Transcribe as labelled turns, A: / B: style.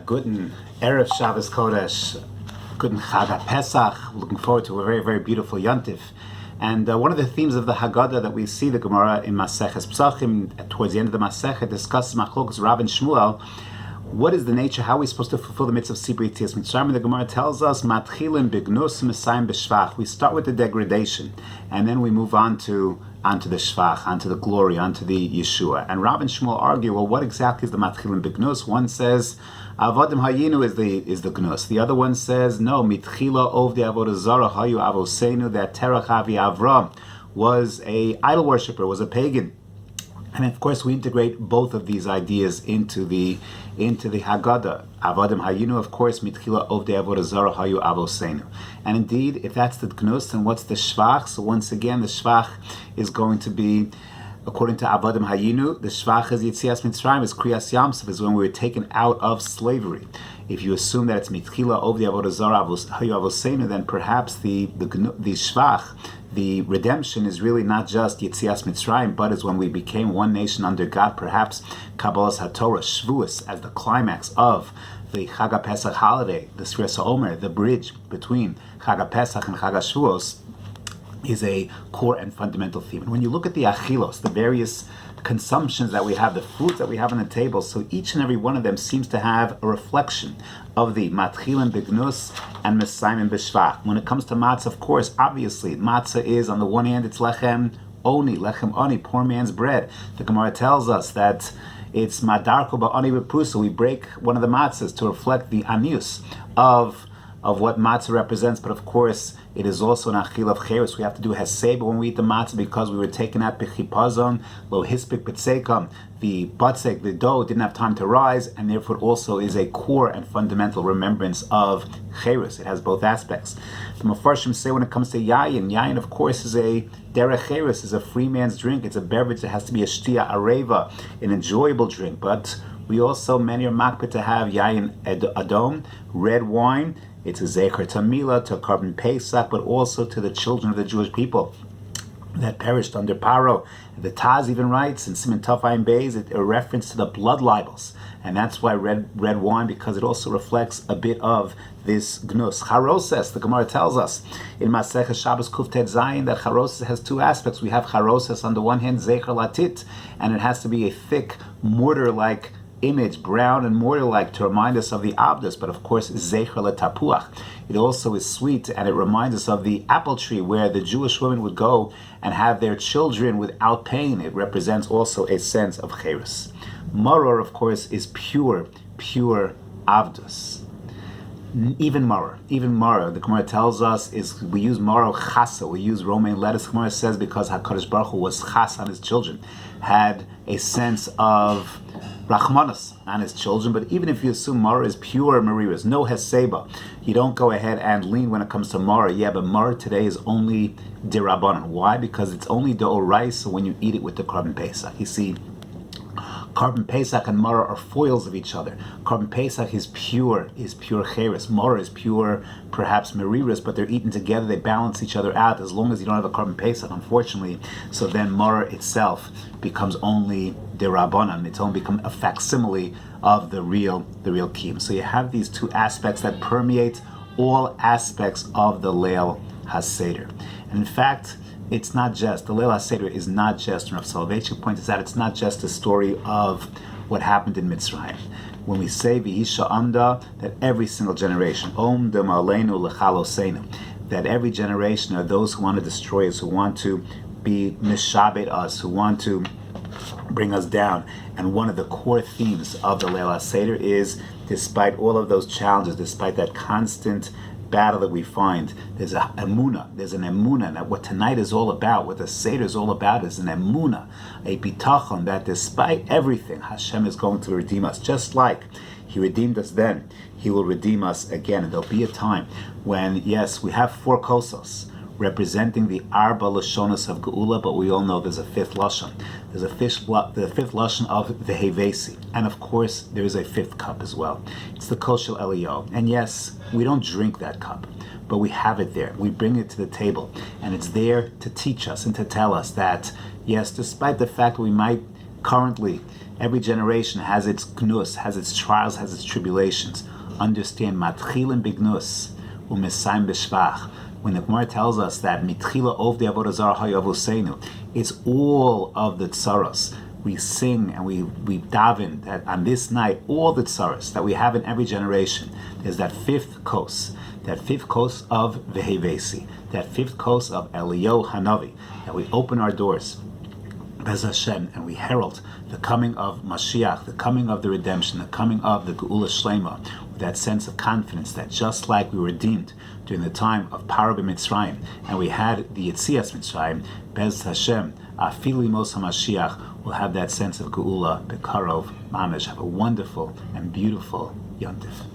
A: Guten Erev Shabbos Kodesh, Guten Chag Pesach. Looking forward to a very, very beautiful Yontif. And one of the themes of the Haggadah that we see the Gemara in Maseches Pesachim towards the end of the Masechet discusses Machlokas Rav and Shmuel. What is the nature? How are we supposed to fulfill the mitzvah of Sibri Tzias Mitzrayim? The Gemara tells us Matchilim Bignus Mesayim B'Shvach. We start with the degradation, and then we move onto the Shvach, onto the glory, onto the Yeshua. And Rav and Shmuel argue, well, what exactly is the Matchilim Bignus? One says Avodim Hayinu is the Gnus. The other one says no, Mitchila Ovdi Avodah Zara Hayu Avosenu, that Terach Avi Avram was a idol worshiper, was a pagan. And of course, we integrate both of these ideas into the Haggadah. Avodim Hayinu, of course, Mitchila Ovdei Avodah Zara Hayu Avosenu. And indeed, if that's the Gnus, then what's the Shvach? So once again, the Shvach is going to be, according to Avodim Hayinu, the Shvach is Yetzias Mitzrayim, is Kriyas Yamsuf, is when we were taken out of slavery. If you assume that it's Mitchila Ovdei Avodah Zara Hayu Avosenu, then perhaps the Shvach, the redemption, is really not just Yetzias Mitzrayim, but is when we became one nation under God, perhaps Kabbalas HaTorah, Shavuos, as the climax of the Chag HaPesach holiday, the Sfiras HaOmer, the bridge between Chag HaPesach and Chag HaShavuos, is a core and fundamental theme. And when you look at the achilos, the various consumptions that we have, the foods that we have on the table, so each and every one of them seems to have a reflection of the matchilim bignus and mesayim b'shvach. When it comes to matzah, of course, obviously, matzah is, on the one hand, it's lechem oni, poor man's bread. The Gemara tells us that it's madarko ba'oni b'pusa. We break one of the matzahs to reflect the anius of what matzah represents, but of course, it is also an achil of cheres. We have to do hesed when we eat the matzah because we were taken out b'chipazon, lo hispik b'tsekam. The batzek, the dough, didn't have time to rise, and therefore it also is a core and fundamental remembrance of cheres. It has both aspects. The Mefarshim say when it comes to yayin, of course is a derech cheres, is a free man's drink. It's a beverage that has to be a shtia areva, an enjoyable drink. But we also, many are makpid to have yayin adom, red wine. It's a zecher tamila, to carbon pesach, but also to the children of the Jewish people that perished under Paro. The Taz even writes in Siman Tov Ayin Beis a reference to the blood libels, and that's why red wine, because it also reflects a bit of this gnus. Charoses, the Gemara tells us in Masechet Shabbos Kuf Tet Zayin that charoses has two aspects. We have charoses on the one hand, zecher latit, and it has to be a thick mortar-like image, brown and mortar-like, to remind us of the abdus, but of course zecher letapuach. It also is sweet, and it reminds us of the apple tree where the Jewish women would go and have their children without pain. It represents also a sense of cheres. Maror, of course, is pure avdus. Even maror, the Gemara tells us, is we use maror chasa, we use romaine lettuce. The Gemara says because HaKadosh Baruch Hu was chas on his children, had a sense of Rachmanas on his children. But even if you assume Mara is pure Mariras, no Heseba, you don't go ahead and lean when it comes to Mara. Yeah, but Mara today is only Dirabanan. Why? Because it's only De'oraisa when you eat it with the Carbon Pesach. You see, Carbon Pesach and Mara are foils of each other. Carbon Pesach is pure cheres. Mara is pure, perhaps Mariras, but they're eaten together, they balance each other out as long as you don't have a Carbon Pesach, unfortunately. So then Mara itself becomes only Derabanan. It's only become a facsimile of the real Kiyum. So you have these two aspects that permeate all aspects of the Leil HaSeder. And in fact, it's not just, the Leil HaSeder is not just, and Rav Soloveitchik points out, it's not just a story of what happened in Mitzrayim. When we say V'hisha Amda, that every single generation, Om Dem Aleinu L'chalosenu, that every generation are those who want to destroy us, who want to be mishabed us, who want to bring us down. And one of the core themes of the Leil HaSeder is, despite all of those challenges, despite that constant battle that we find, there's an emunah, that what tonight is all about, what the Seder is all about, is an emunah, a bitachon, that despite everything, Hashem is going to redeem us. Just like He redeemed us then, He will redeem us again. And there'll be a time when, yes, we have four kosos representing the Arba Lashonos of Geula, but we all know there's a fifth Lashon. There's the fifth Lashon of the Hevesi. And of course, there is a fifth cup as well. It's the Kol Shel Eliyahu. And yes, we don't drink that cup, but we have it there. We bring it to the table. And it's there to teach us and to tell us that, yes, despite the fact we might currently Every generation has its gnus, has its trials, has its tribulations. Understand, matchilim bignus, u'mesayim b'shvach. When the Gemara tells us that mitchila ov de avodah zarah hayavosenu, it's all of the tsaros. We sing and we daven that on this night, all the tsaros that we have in every generation, there's that fifth kos of Vehevesi, that fifth kos of Eliyahu Hanavi, that we open our doors, Bez Hashem, and we herald the coming of Mashiach, the coming of the redemption, the coming of the Geula Shlema, with that sense of confidence that just like we were redeemed during the time of Parah b'Mitzrayim, and we had the Yetzias Mitzrayim, Bez Hashem, Afili Mos HaMashiach, will have that sense of Geula, Bekarov, Mamish. Have a wonderful and beautiful Yontif.